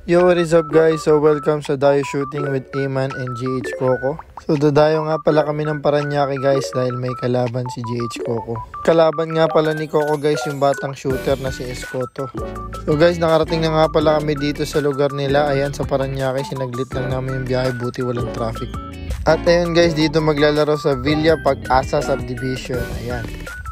Yo, what is up guys? So welcome sa Dayo Shooting with Eman and GH Coco. So dadayo nga pala kami ng Paranaque guys dahil may kalaban si GH Coco. Kalaban nga pala ni Coco guys yung batang shooter na si Escoto. So guys, nakarating na nga pala kami dito sa lugar nila. Ayan sa Paranaque, sinaglit lang namin yung biyahe, buti walang traffic. At ayun guys, dito maglalaro sa Villa Pag-asa Subdivision. Ayan.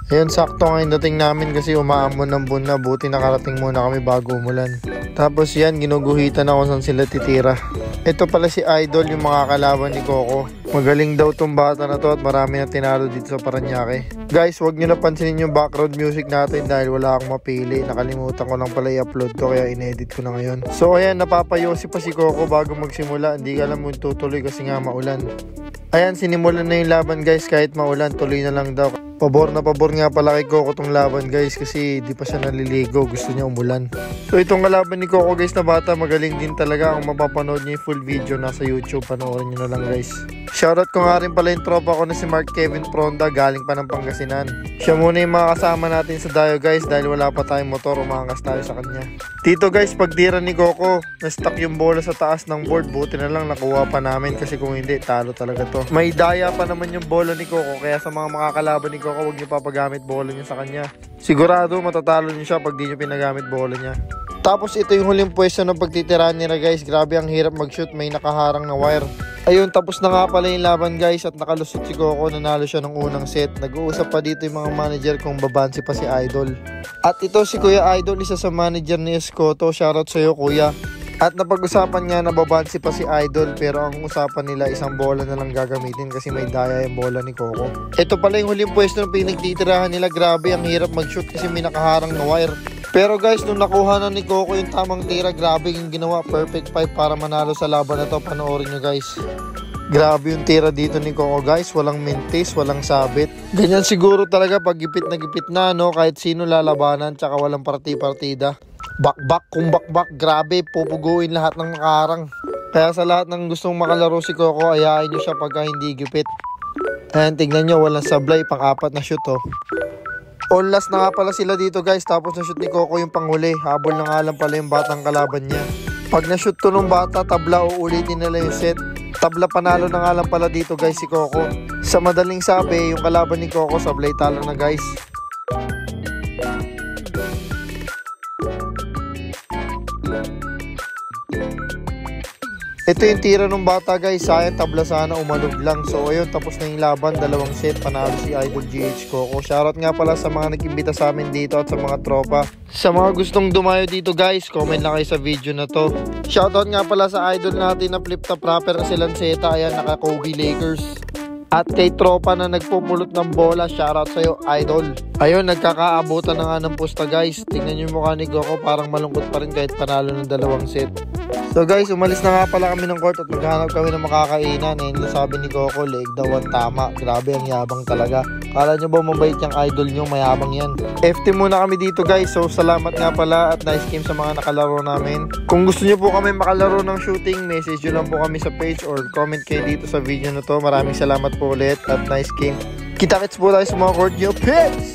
Ayun, sakto ngayon dating namin kasi umaamon ng buwan na, buti nakarating muna kami bago umulan. Tapos yan, ginuguhitan ako saan sila titira. Ito pala si Idol, yung mga kalaban ni Coco. Magaling daw tong bata na to at marami na tinalo dito sa Paranaque. Guys, huwag nyo napansinin yung background music natin dahil wala akong mapili. Nakalimutan ko lang pala i-upload to kaya inedit ko na ngayon. So ayan, napapayosi pa si Coco bago magsimula. Hindi ka alam kung tutuloy kasi nga maulan. Ayan, sinimulan na yung laban guys, kahit maulan, tuloy na lang daw. Pabor na pabor nga pala kay Coco tong laban guys kasi di pa siya naliligo, gusto niya umulan. So itong kalaban ni Coco guys na bata, magaling din talaga. Kung mapapanood niyo yung full video nasa YouTube, panoorin niyo na lang guys. Shoutout ko nga rin pala yung tropa ko na si Mark Kevin Pronda, galing pa ng Pangasinan. Siya muna yung mga kasama natin sa Dayo guys dahil wala pa tayong motor, umangas tayo sa kanya. Dito guys, pagtira ni Coco, na-stuck yung bola sa taas ng board, buti na lang nakuha pa namin kasi kung hindi, talo talaga to. May daya pa naman yung bola ni Coco kaya sa mga makakalaban ni Coco, huwag niyo papagamit bola niya sa kanya. Sigurado matatalo niyo siya pag di niyo pinagamit bola niya. Tapos ito yung huling pwesto ng pagtitirahan nila guys. Grabe ang hirap mag-shoot, may nakaharang na wire. Ayun, tapos na nga pala yung laban guys at nakalusot si Coco, nanalo siya ng unang set. Nag-uusap pa dito yung mga manager kung babansi pa si Idol. At ito si Kuya Idol, isa sa manager ni Escoto. Shoutout sa'yo Kuya. At napag-usapan nga na babansi pa si Idol pero ang usapan nila isang bola na lang gagamitin kasi may daya yung bola ni Coco. Ito pala yung huling pwesto ng pinagtitirahan nila. Grabe ang hirap mag-shoot kasi may nakaharang na wire. Pero guys, nung nakuha na ni Coco yung tamang tira, grabe yung ginawa. Perfect 5 para manalo sa laban na to. Panoorin nyo guys. Grabe yung tira dito ni Coco guys. Walang mintis, walang sabit. Ganyan siguro talaga pag gipit na no? Kahit sino lalabanan, tsaka walang party-partida. Bakbak kung bakbak, grabe, pupuguin lahat ng nakaharang. Kaya sa lahat ng gustong makalaro si Coco, ayain nyo siya pagka hindi gipit. Ayan, tignan nyo, walang sablay, pang-apat na shoot oh. All last na nga pala sila dito guys, tapos na shoot ni Coco yung panghuli. Habol na nga lang pala yung batang kalaban niya. Pag na-shoot to nung bata, tabla, uulitin nila yung set. Tabla, panalo na nga lang pala dito guys si Coco. Sa madaling sabi, yung kalaban ni Coco, sablay talo na guys. Ito yung tira ng bata guys, sayang tabla sana, umalog lang. So ayun, tapos na yung laban, dalawang set, panalo si Idol GH Coco. Shoutout nga pala sa mga nag-imbita sa amin dito at sa mga tropa. Sa mga gustong dumayo dito guys, comment lang kayo sa video na to. Shoutout nga pala sa idol natin na flip-top rapper na si Lanceta, ayan, naka Kobe Lakers. At kay tropa na nagpupulot ng bola, shoutout sa'yo Idol. Ayun, nagkakaabutan na nga ng pusta guys. Tingnan nyo yung mukha ni Coco, parang malungkot pa rin kahit panalo ng dalawang set. So guys, umalis na nga pala kami ng court at maghanap kami ng makakainan. Ayun, sabi ni Coco, leeg daw ang tama. Grabe, ang yabang talaga. Kala nyo ba mabait yung idol nyo? Mayabang yan. FT muna kami dito guys. So salamat nga pala at nice game sa mga nakalaro namin. Kung gusto nyo po kami makalaro ng shooting, message nyo lang po kami sa page or comment kayo dito sa video na to. Maraming salamat po ulit at nice game. Kita-kits po tayo sa mga court nyo. Peace!